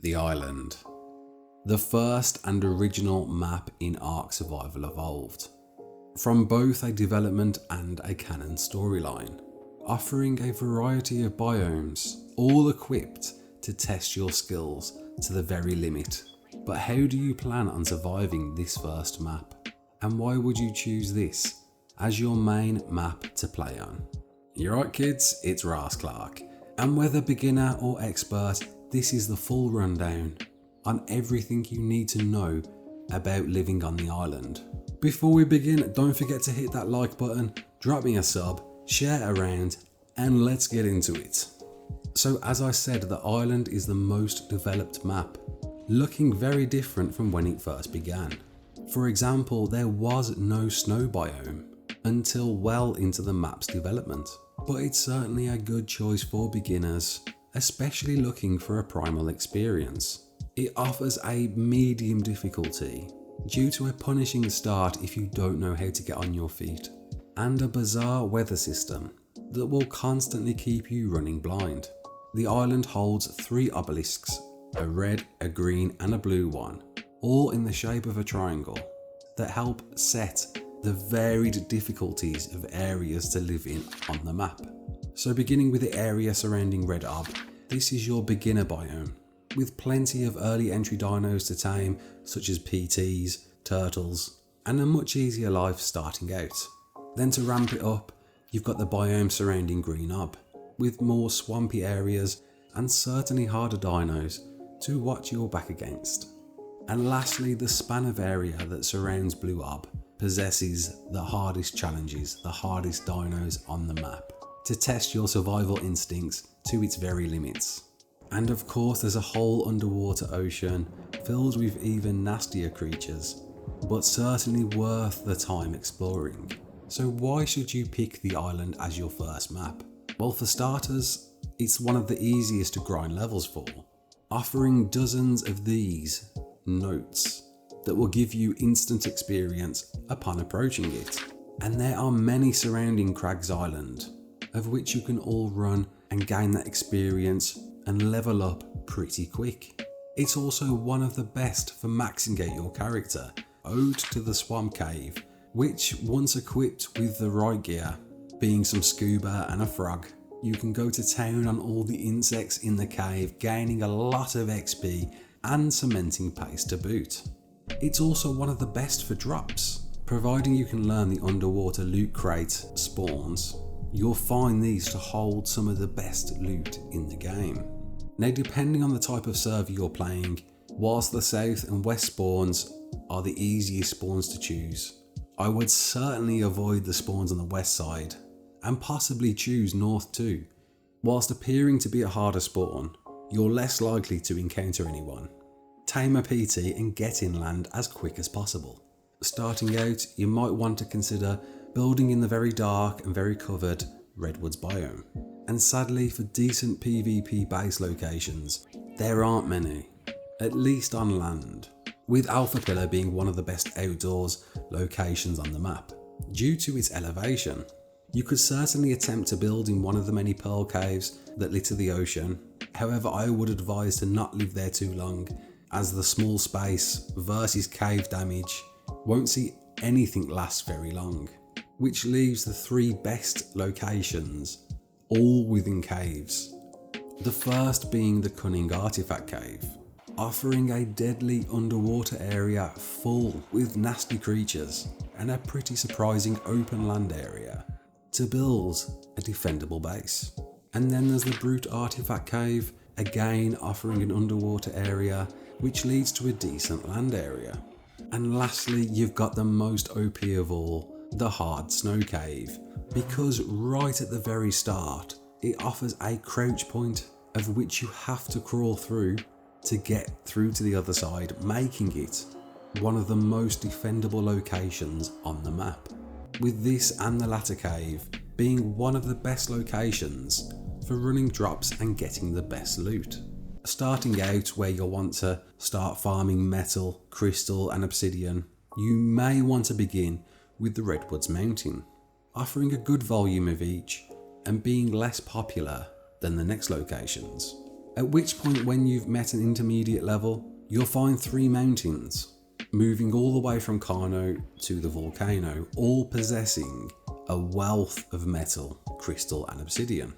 The Island. The first and original map in ARK Survival Evolved. From both a development and a canon storyline, offering a variety of biomes, all equipped to test your skills to the very limit. But how do you plan on surviving this first map? And why would you choose this as your main map to play on? You're right kids, it's Raasclark. And whether beginner or expert, this is the full rundown on everything you need to know about living on the island. Before we begin, don't forget to hit that like button, drop me a sub, share around, and let's get into it. So as I said, the island is the most developed map, looking very different from when it first began. For example, there was no snow biome until well into the map's development, but it's certainly a good choice for beginners, especially looking for a primal experience. It offers a medium difficulty due to a punishing start if you don't know how to get on your feet, and a bizarre weather system that will constantly keep you running blind. The island holds 3 obelisks, a red, a green and a blue one, all in the shape of a triangle, that help set the varied difficulties of areas to live in on the map. So beginning with the area surrounding Red Ob, this is your beginner biome, with plenty of early entry dinos to tame such as PTs, turtles, and a much easier life starting out. Then to ramp it up, you've got the biome surrounding Green Ob, with more swampy areas and certainly harder dinos to watch your back against. And lastly, the span of area that surrounds Blue Ob possesses the hardest challenges, the hardest dinos on the map, to test your survival instincts to its very limits. And of course there's a whole underwater ocean filled with even nastier creatures, but certainly worth the time exploring. So why should you pick the island as your first map? Well, for starters, it's one of the easiest to grind levels for, offering dozens of these notes that will give you instant experience upon approaching it. And there are many surrounding Crags Island, of which you can all run and gain that experience and level up pretty quick. It's also one of the best for maxing out your character, Ode to the Swamp Cave, which once equipped with the right gear, being some scuba and a frog, you can go to town on all the insects in the cave, gaining a lot of XP and cementing pace to boot. It's also one of the best for drops, providing you can learn the underwater loot crate spawns. You'll find these to hold some of the best loot in the game. Now, depending on the type of server you're playing, whilst the south and west spawns are the easiest spawns to choose, I would certainly avoid the spawns on the west side and possibly choose north too. Whilst appearing to be a harder spawn, you're less likely to encounter anyone. Tame a PT and get inland as quick as possible. Starting out, you might want to consider building in the very dark and very covered Redwoods biome. And sadly, for decent PvP base locations, there aren't many, at least on land, with Alpha Pillar being one of the best outdoors locations on the map. Due to its elevation, you could certainly attempt to build in one of the many pearl caves that litter the ocean. However, I would advise to not live there too long, as the small space versus cave damage won't see anything last very long, which leaves the 3 best locations all within caves. The first being the Cunning Artifact Cave, offering a deadly underwater area full with nasty creatures and a pretty surprising open land area to build a defendable base. And then there's the Brute Artifact Cave, again offering an underwater area which leads to a decent land area. And lastly, you've got the most OP of all, the Hard Snow Cave, because right at the very start, it offers a crouch point of which you have to crawl through to get through to the other side, making it one of the most defendable locations on the map. With this and the latter cave being one of the best locations for running drops and getting the best loot. Starting out where you'll want to start farming metal, crystal and obsidian, you may want to begin with the Redwoods Mountain, offering a good volume of each and being less popular than the next locations. At which point, when you've met an intermediate level, you'll find 3 mountains, moving all the way from Kano to the volcano, all possessing a wealth of metal, crystal and obsidian.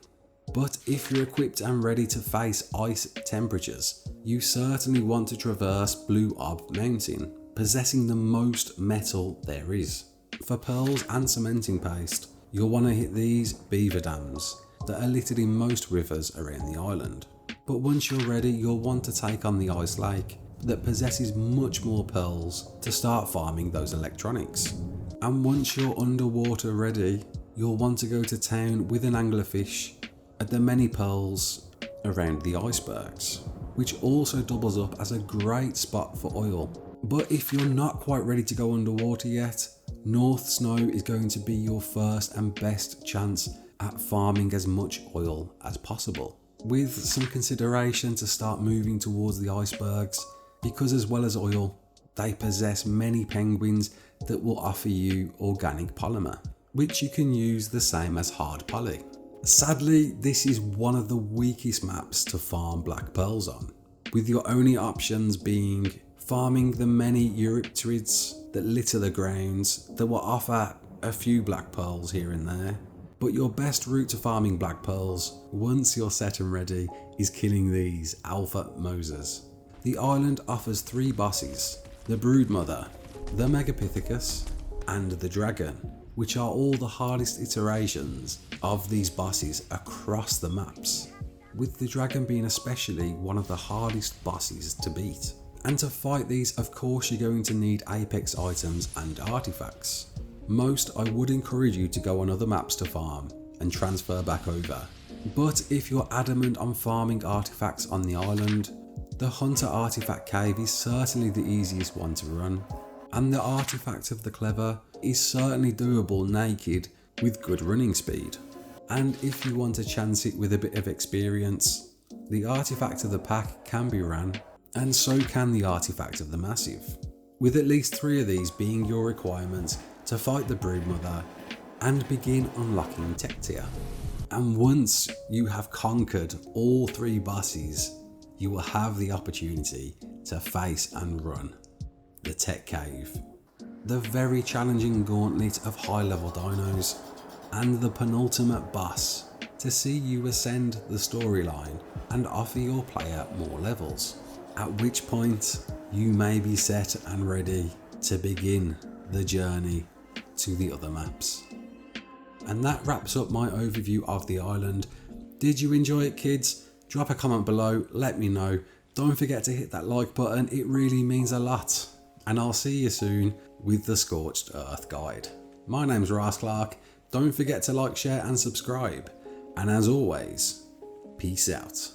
But if you're equipped and ready to face ice temperatures, you certainly want to traverse Blue Ob Mountain, possessing the most metal there is. For pearls and cementing paste, you'll want to hit these beaver dams that are littered in most rivers around the island. But once you're ready, you'll want to take on the ice lake that possesses much more pearls to start farming those electronics. And once you're underwater ready, you'll want to go to town with an anglerfish at the many pearls around the icebergs, which also doubles up as a great spot for oil. But if you're not quite ready to go underwater yet, North Snow is going to be your first and best chance at farming as much oil as possible, with some consideration to start moving towards the icebergs, because as well as oil, they possess many penguins that will offer you organic polymer, which you can use the same as hard poly. Sadly, this is one of the weakest maps to farm black pearls on, with your only options being farming the many eurypterids that litter the grounds that will offer a few black pearls here and there. But your best route to farming black pearls, once you're set and ready, is killing these alpha mosas. The island offers 3 bosses: the Broodmother, the Megapithecus, and the Dragon, which are all the hardest iterations of these bosses across the maps, with the Dragon being especially one of the hardest bosses to beat. And to fight these, of course, you're going to need apex items and artifacts. Most I would encourage you to go on other maps to farm and transfer back over. But if you're adamant on farming artifacts on the island, the Hunter Artifact Cave is certainly the easiest one to run. And the Artifact of the Clever is certainly doable naked with good running speed. And if you want to chance it with a bit of experience, the Artifact of the Pack can be ran, and so can the Artifact of the Massive, with at least 3 of these being your requirements to fight the Broodmother and begin unlocking tech tier. And once you have conquered all 3 bosses, you will have the opportunity to face and run the Tech Cave, the very challenging gauntlet of high level dinos, and the penultimate boss to see you ascend the storyline and offer your player more levels, at which point you may be set and ready to begin the journey to the other maps. And that wraps up my overview of the island. Did you enjoy it, kids? Drop a comment below, let me know. Don't forget to hit that like button, it really means a lot. And I'll see you soon with the Scorched Earth Guide. My name's Raasclark. Don't forget to like, share and subscribe. And as always, peace out.